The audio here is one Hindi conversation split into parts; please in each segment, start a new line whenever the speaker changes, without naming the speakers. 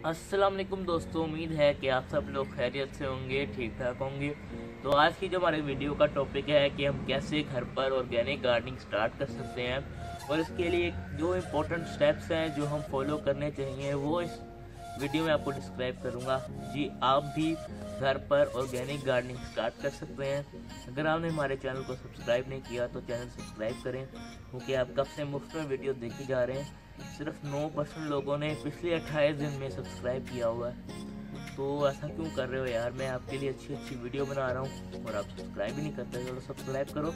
अस्सलाम वालेकुम दोस्तों, उम्मीद है कि आप सब लोग खैरियत से होंगे, ठीक ठाक होंगे। तो आज की जो हमारे वीडियो का टॉपिक है कि हम कैसे घर पर ऑर्गेनिक गार्डनिंग स्टार्ट कर सकते हैं और इसके लिए जो इम्पोर्टेंट स्टेप्स हैं जो हम फॉलो करने चाहिए वो इस वीडियो में आपको डिस्क्राइब करूंगा। जी, आप भी घर पर ऑर्गेनिक गार्डनिंग स्टार्ट कर सकते हैं। अगर आपने हमारे चैनल को सब्सक्राइब नहीं किया तो चैनल सब्सक्राइब करें, क्योंकि आप कब से मुफ्त में वीडियो देखे जा रहे हैं। सिर्फ 9% लोगों ने पिछले 28 दिन में सब्सक्राइब किया हुआ है। तो ऐसा क्यों कर रहे हो यार, मैं आपके लिए अच्छी अच्छी वीडियो बना रहा हूँ और आप सब्सक्राइब ही नहीं करते। चलो सब्सक्राइब करो।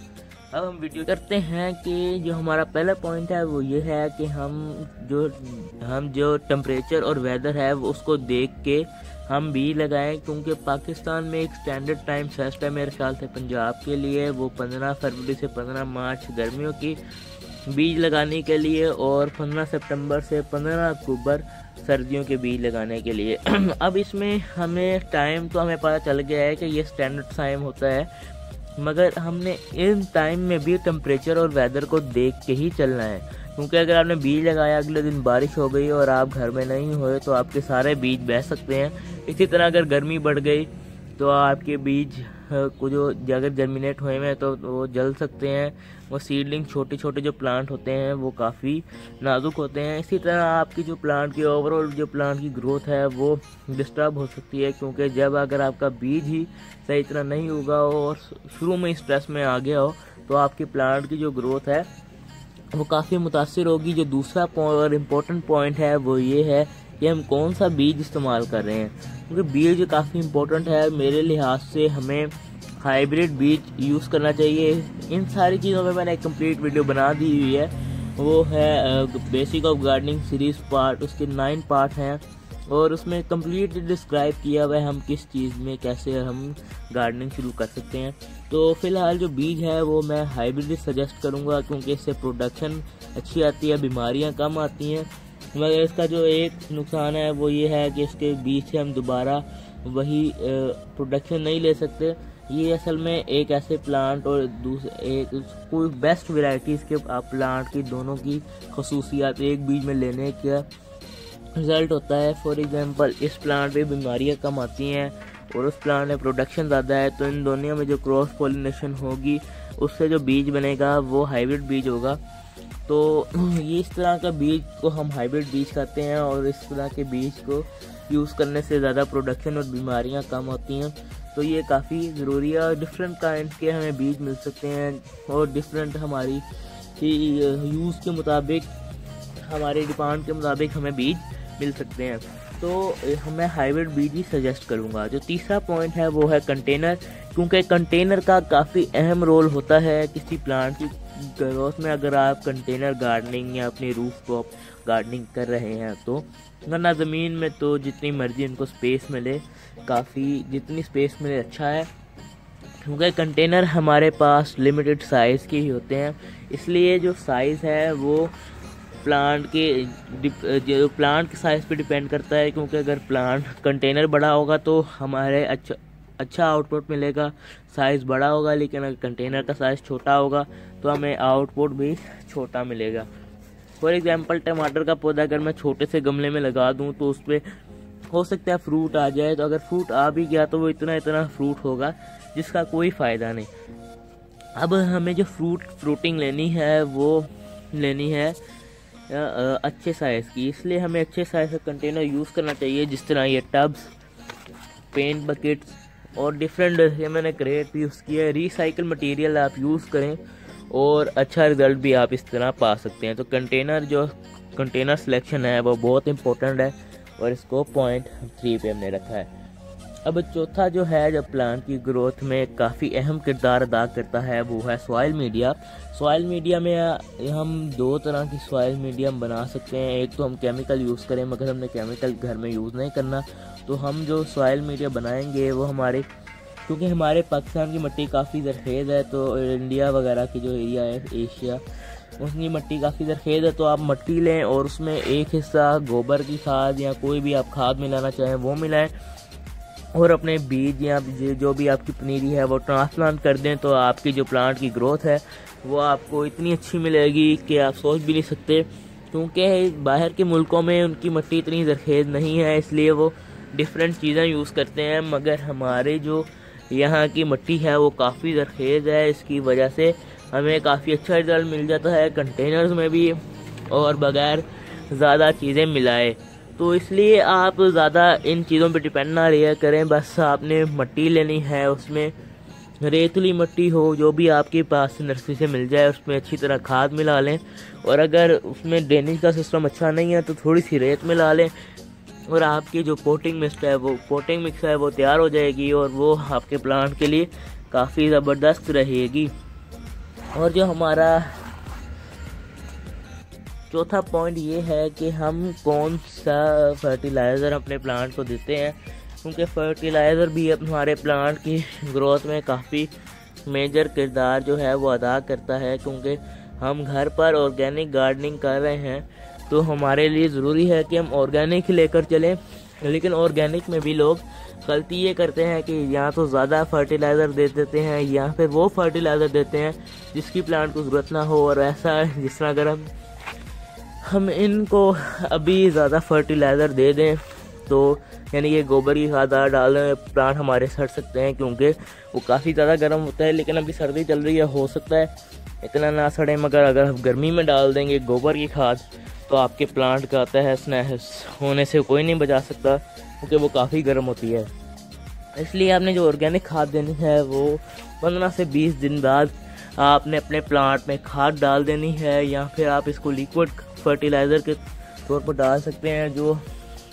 अब हम वीडियो करते हैं कि जो हमारा पहला पॉइंट है वो ये है कि हम जो टेम्परेचर और वेदर है वो उसको देख के हम बीज लगाएं, क्योंकि पाकिस्तान में एक स्टैंडर्ड टाइम सेट है मेरे ख्याल से पंजाब के लिए, वो 15 फरवरी से 15 मार्च गर्मियों की बीज लगाने के लिए और 15 सितंबर से 15 अक्टूबर सर्दियों के बीज लगाने के लिए। अब इसमें हमें टाइम तो हमें पता चल गया है कि ये स्टैंडर्ड टाइम होता है, मगर हमने इन टाइम में भी टेम्परेचर और वेदर को देख के ही चलना है, क्योंकि अगर आपने बीज लगाया अगले दिन बारिश हो गई और आप घर में नहीं हुए तो आपके सारे बीज बह सकते हैं। इसी तरह अगर गर्मी बढ़ गई तो आपके बीज को जो अगर जर्मिनेट हुए हैं तो वो जल सकते हैं। वो सीडलिंग छोटे छोटे जो प्लांट होते हैं वो काफ़ी नाजुक होते हैं। इसी तरह आपकी जो प्लांट की ओवरऑल जो प्लांट की ग्रोथ है वो डिस्टर्ब हो सकती है, क्योंकि जब अगर आपका बीज ही सही तरह नहीं उगा हो और शुरू में स्ट्रेस में आ गया हो तो आपकी प्लांट की जो ग्रोथ है वो काफ़ी मुतासिर होगी। जो दूसरा और इम्पोर्टेंट पॉइंट है वो ये है कि हम कौन सा बीज इस्तेमाल कर रहे हैं, क्योंकि बीज काफ़ी इम्पोर्टेंट है। मेरे लिहाज से हमें हाइब्रिड बीज यूज़ करना चाहिए। इन सारी चीज़ों में मैंने एक कंप्लीट वीडियो बना दी हुई है, वो है basic of gardening series part, उसके 9 पार्ट हैं और उसमें कंप्लीटली डिस्क्राइब किया हुआ है हम किस चीज़ में कैसे हम गार्डनिंग शुरू कर सकते हैं। तो फिलहाल जो बीज है वो मैं हाइब्रिड सजेस्ट करूँगा, क्योंकि इससे प्रोडक्शन अच्छी आती है, बीमारियाँ कम आती हैं। मगर इसका जो एक नुकसान है वो ये है कि इसके बीज से हम दोबारा वही प्रोडक्शन नहीं ले सकते। ये असल में एक ऐसे प्लांट और एक कोई बेस्ट वैरायटीज़ के प्लांट की दोनों की खसूसियात एक बीज में लेने का रिज़ल्ट होता है। फॉर एग्जांपल इस प्लांट पे बीमारियां कम आती हैं और उस प्लांट में प्रोडक्शन ज़्यादा है, तो इन दोनों में जो क्रॉस पॉलिनेशन होगी उससे जो बीज बनेगा वो हाइब्रिड बीज होगा। तो ये इस तरह का बीज को हम हाइब्रिड बीज कहते हैं और इस तरह के बीज को यूज़ करने से ज़्यादा प्रोडक्शन और बीमारियां कम होती हैं। तो ये काफ़ी ज़रूरी है और डिफरेंट काइंड के हमें बीज मिल सकते हैं और डिफरेंट हमारी यूज़ के मुताबिक, हमारे डिमांड के मुताबिक हमें बीज मिल सकते हैं। तो मैं हाइब्रिड बीज ही सजेस्ट करूँगा। जो तीसरा पॉइंट है वो है कंटेनर, क्योंकि कंटेनर का काफ़ी अहम रोल होता है किसी प्लांट की ग्रोथ में। अगर आप कंटेनर गार्डनिंग या अपनी रूफ टॉप गार्डनिंग कर रहे हैं तो, वरना ज़मीन में तो जितनी मर्जी इनको स्पेस मिले, काफ़ी जितनी स्पेस मिले अच्छा है, क्योंकि कंटेनर हमारे पास लिमिटेड साइज़ के ही होते हैं। इसलिए जो साइज़ है वो प्लांट के साइज़ पे डिपेंड करता है, क्योंकि अगर प्लांट कंटेनर बड़ा होगा तो हमारे अच्छा आउटपुट मिलेगा, साइज़ बड़ा होगा। लेकिन अगर कंटेनर का साइज़ छोटा होगा तो हमें आउटपुट भी छोटा मिलेगा। फॉर एग्जांपल टमाटर का पौधा अगर मैं छोटे से गमले में लगा दूं तो उस पर हो सकता है फ्रूट आ जाए, तो अगर फ्रूट आ भी गया तो वो इतना फ्रूट होगा जिसका कोई फ़ायदा नहीं। अब हमें जो फ्रूटिंग लेनी है वो लेनी है अच्छे साइज़ की, इसलिए हमें अच्छे साइज़ का कंटेनर यूज़ करना चाहिए। जिस तरह ये टब्स, पेंट बकेट्स और डिफरेंट ये मैंने क्रेट भी यूज़ किया है। रिसाइकल मटेरियल आप यूज़ करें और अच्छा रिज़ल्ट भी आप इस तरह पा सकते हैं। तो कंटेनर सिलेक्शन है वो बहुत इंपॉर्टेंट है और इसको पॉइंट 3 पे हमने रखा है। अब चौथा जो है जो प्लांट की ग्रोथ में काफ़ी अहम किरदार अदा करता है वो है सॉइल मीडिया। सॉइल मीडिया में हम 2 तरह की सॉइल मीडिया बना सकते हैं। एक तो हम केमिकल यूज़ करें, मगर हमने केमिकल घर में यूज़ नहीं करना, तो हम जो सॉइल मीडिया बनाएंगे वो क्योंकि हमारे पाकिस्तान की मिट्टी काफ़ी ज़रख़ेज़ है, तो इंडिया वगैरह की जो एरिया है एशिया उसकी मिट्टी काफ़ी ज़रख़ेज़ है, तो आप मिट्टी लें और उसमें एक हिस्सा गोबर की खाद या कोई भी आप खाद मिलाना चाहें वो मिलाएं और अपने बीज या जो भी आपकी पनीरी है वो ट्रांसप्लांट कर दें। तो आपकी जो प्लांट की ग्रोथ है वो आपको इतनी अच्छी मिलेगी कि आप सोच भी नहीं सकते क्योंकि बाहर के मुल्कों में उनकी मिट्टी इतनी ज़रखेज़ नहीं है, इसलिए वो डिफरेंट चीज़ें यूज़ करते हैं। मगर हमारे जो यहाँ की मिट्टी है वो काफ़ी ज़रखेज़ है, इसकी वजह से हमें काफ़ी अच्छा रिज़ल्ट मिल जाता है कंटेनर्स में भी और बगैर ज़्यादा चीज़ें मिलाए। तो इसलिए आप ज़्यादा इन चीज़ों पे डिपेंड ना रहा करें। बस आपने मिट्टी लेनी है, उसमें रेतली मिट्टी हो, जो भी आपके पास नर्सरी से मिल जाए, उसमें अच्छी तरह खाद मिला लें। और अगर उसमें ड्रेनेज का सिस्टम अच्छा नहीं है तो थोड़ी सी रेत मिला लें और आपकी जो पोटिंग मिक्स है वो तैयार हो जाएगी और वो आपके प्लांट के लिए काफ़ी ज़बरदस्त रहेगी। और जो हमारा चौथा पॉइंट ये है कि हम कौन सा फर्टिलाइज़र अपने प्लांट को देते हैं, क्योंकि फर्टिलाइज़र भी हमारे प्लांट की ग्रोथ में काफ़ी मेजर किरदार जो है वो अदा करता है। क्योंकि हम घर पर ऑर्गेनिक गार्डनिंग कर रहे हैं तो हमारे लिए ज़रूरी है कि हम ऑर्गेनिक लेकर चलें। लेकिन ऑर्गेनिक में भी लोग गलती ये करते हैं कि या तो ज़्यादा फर्टिलाइज़र दे देते हैं या फिर वो फर्टिलाइज़र देते हैं जिसकी प्लांट को ज़रूरत ना हो। और ऐसा जिस तरह अगर हम इनको अभी ज़्यादा फर्टिलाइज़र दे दें तो यानी कि गोबर की खाद डाल दें, प्लांट हमारे सड़ सकते हैं क्योंकि वो काफ़ी ज़्यादा गर्म होता है। लेकिन अभी सर्दी चल रही है, हो सकता है इतना ना सड़े, मगर अगर हम गर्मी में डाल देंगे गोबर की खाद तो आपके प्लांट का तहस नहस होने से कोई नहीं बचा सकता, क्योंकि वो काफ़ी गर्म होती है। इसलिए आपने जो ऑर्गेनिक खाद देनी है वो 15 से 20 दिन बाद आपने अपने प्लांट में खाद डाल देनी है, या फिर आप इसको लिक्विड फर्टिलाइज़र के तौर पर डाल सकते हैं। जो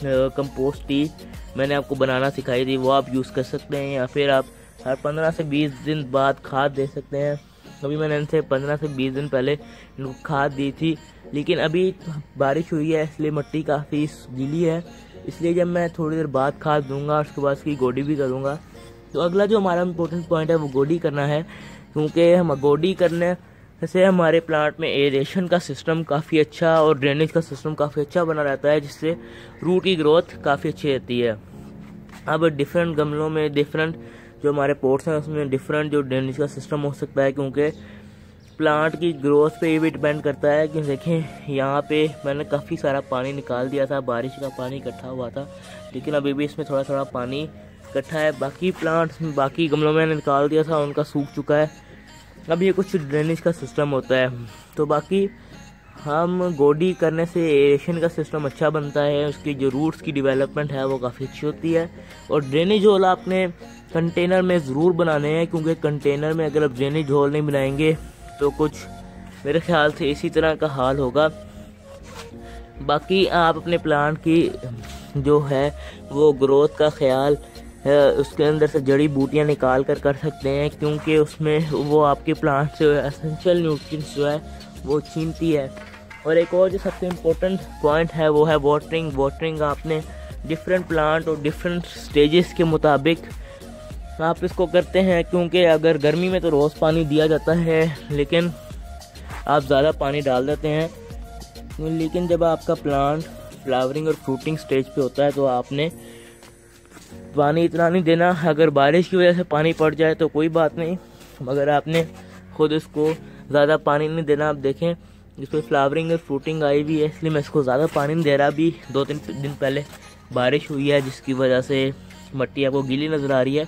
कंपोस्ट टी मैंने आपको बनाना सिखाई थी वो आप यूज़ कर सकते हैं, या फिर आप हर 15 से 20 दिन बाद खाद दे सकते हैं। अभी मैंने इनसे 15 से 20 दिन पहले इनको खाद दी थी, लेकिन अभी बारिश हुई है इसलिए मिट्टी काफ़ी गीली है, इसलिए जब मैं थोड़ी देर बाद खाद दूंगा उसके बाद उसकी गोडी भी करूँगा। तो अगला जो हमारा इम्पोर्टेंट पॉइंट है वो गोडी करना है, क्योंकि हम गोडी करने से हमारे प्लांट में एरेशन का सिस्टम काफ़ी अच्छा और ड्रेनेज का सिस्टम काफ़ी अच्छा बना रहता है, जिससे रूट की ग्रोथ काफ़ी अच्छी रहती है। अब डिफरेंट गमलों में डिफरेंट जो हमारे पोट्स हैं उसमें डिफरेंट जो ड्रेनेज का सिस्टम हो सकता है, क्योंकि प्लांट की ग्रोथ पे ये भी डिपेंड करता है। कि देखें यहाँ पे मैंने काफ़ी सारा पानी निकाल दिया था, बारिश का पानी इकट्ठा हुआ था, लेकिन अभी भी इसमें थोड़ा थोड़ा पानी इकट्ठा है। बाकी प्लांट्स बाकी गमलों में निकाल दिया था, उनका सूख चुका है। अब ये कुछ ड्रेनेज का सिस्टम होता है। तो बाकी हम गोडी करने से एरेशन का सिस्टम अच्छा बनता है, उसकी जो रूट्स की डेवलपमेंट है वो काफ़ी अच्छी होती है। और ड्रेनेज होल आपने कंटेनर में ज़रूर बनाने हैं, क्योंकि कंटेनर में अगर आप ड्रेनेज होल नहीं बनाएंगे तो कुछ मेरे ख्याल से इसी तरह का हाल होगा। बाकी आप अपने प्लांट की जो है वो ग्रोथ का ख्याल उसके अंदर से जड़ी बूटियां निकाल कर सकते हैं, क्योंकि उसमें वो आपके प्लांट से एसेंशियल न्यूट्रिएंट्स जो है वो छीनती है। और एक और जो सबसे इम्पोर्टेंट पॉइंट है वो है वाटरिंग आपने डिफरेंट प्लांट और डिफरेंट स्टेजेस के मुताबिक आप इसको करते हैं, क्योंकि अगर गर्मी में तो रोज़ पानी दिया जाता है लेकिन आप ज़्यादा पानी डाल देते हैं। लेकिन जब आपका प्लांट फ्लावरिंग और फ्रूटिंग स्टेज पे होता है तो आपने पानी इतना नहीं देना। अगर बारिश की वजह से पानी पड़ जाए तो कोई बात नहीं, मगर आपने खुद इसको ज़्यादा पानी नहीं देना। आप देखें इसमें फ्लावरिंग और फ्रूटिंग आई हुई है, इसलिए मैं इसको ज़्यादा पानी नहीं दे रहा। अभी 2-3 दिन पहले बारिश हुई है जिसकी वजह से मिट्टी आपको गीली नज़र आ रही है,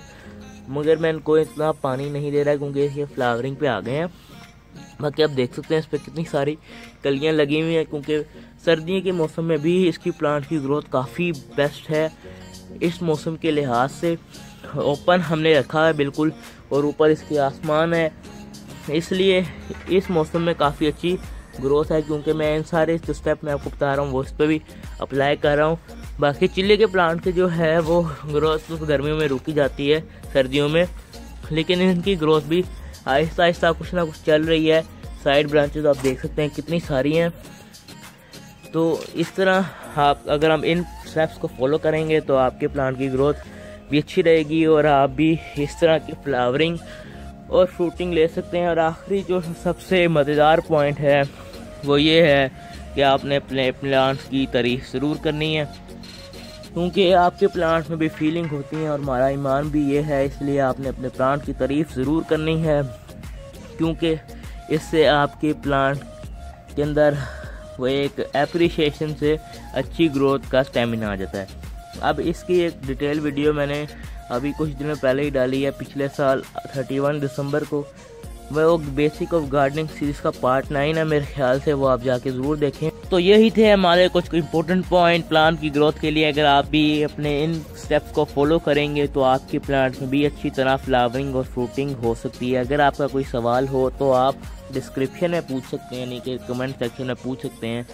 मगर मैं इनको इतना पानी नहीं दे रहा क्योंकि ये फ्लावरिंग पे आ गए हैं। बाकी आप देख सकते हैं इस पर कितनी सारी कलियां लगी हुई हैं, क्योंकि सर्दियों के मौसम में भी इसकी प्लांट की ग्रोथ काफ़ी बेस्ट है। इस मौसम के लिहाज से ओपन हमने रखा है बिल्कुल, और ऊपर इसके आसमान है, इसलिए इस मौसम में काफ़ी अच्छी ग्रोथ है। क्योंकि मैं इन सारे जो स्टेप मैं आपको बता रहा हूँ वो इस पर भी अप्लाई कर रहा हूँ। बाकी चिल्ले के प्लांट के जो है वो ग्रोथ तो गर्मियों में रुकी जाती है, सर्दियों में, लेकिन इनकी ग्रोथ भी आहिस्ता आहिस्ता कुछ ना कुछ चल रही है। साइड ब्रांचेस आप देख सकते हैं कितनी सारी हैं। तो इस तरह अगर हम इन स्टेप्स को फॉलो करेंगे तो आपके प्लांट की ग्रोथ भी अच्छी रहेगी और आप भी इस तरह की फ्लावरिंग और फ्रूटिंग ले सकते हैं। और आखिरी जो सबसे मज़ेदार पॉइंट है वो ये है कि आपने अपने प्लांट्स की तारीफ ज़रूर करनी है, क्योंकि आपके प्लांट में भी फीलिंग होती है और हमारा ईमान भी ये है, इसलिए आपने अपने प्लांट की तारीफ ज़रूर करनी है, क्योंकि इससे आपके प्लांट के अंदर वो एक एप्रिशिएशन से अच्छी ग्रोथ का स्टेमिना आ जाता है। अब इसकी एक डिटेल वीडियो मैंने अभी कुछ दिनों पहले ही डाली है, पिछले साल 31 दिसंबर को। वो बेसिक ऑफ गार्डनिंग सीरीज़ का पार्ट 9 है मेरे ख्याल से, वो आप जाके ज़रूर देखें। तो यही थे हमारे कुछ इंपॉर्टेंट पॉइंट प्लांट की ग्रोथ के लिए। अगर आप भी अपने इन स्टेप्स को फॉलो करेंगे तो आपके प्लांट में भी अच्छी तरह फ्लावरिंग और फ्रूटिंग हो सकती है। अगर आपका कोई सवाल हो तो आप डिस्क्रिप्शन में पूछ सकते हैं, यानी कि कमेंट सेक्शन में पूछ सकते हैं।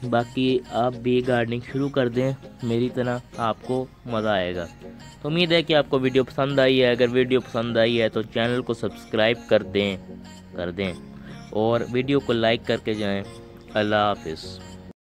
बाकी आप भी गार्डनिंग शुरू कर दें मेरी तरह, आपको मज़ा आएगा। तो उम्मीद है कि आपको वीडियो पसंद आई है। अगर वीडियो पसंद आई है तो चैनल को सब्सक्राइब कर दें और वीडियो को लाइक करके जाएं। अल्लाह हाफिज़।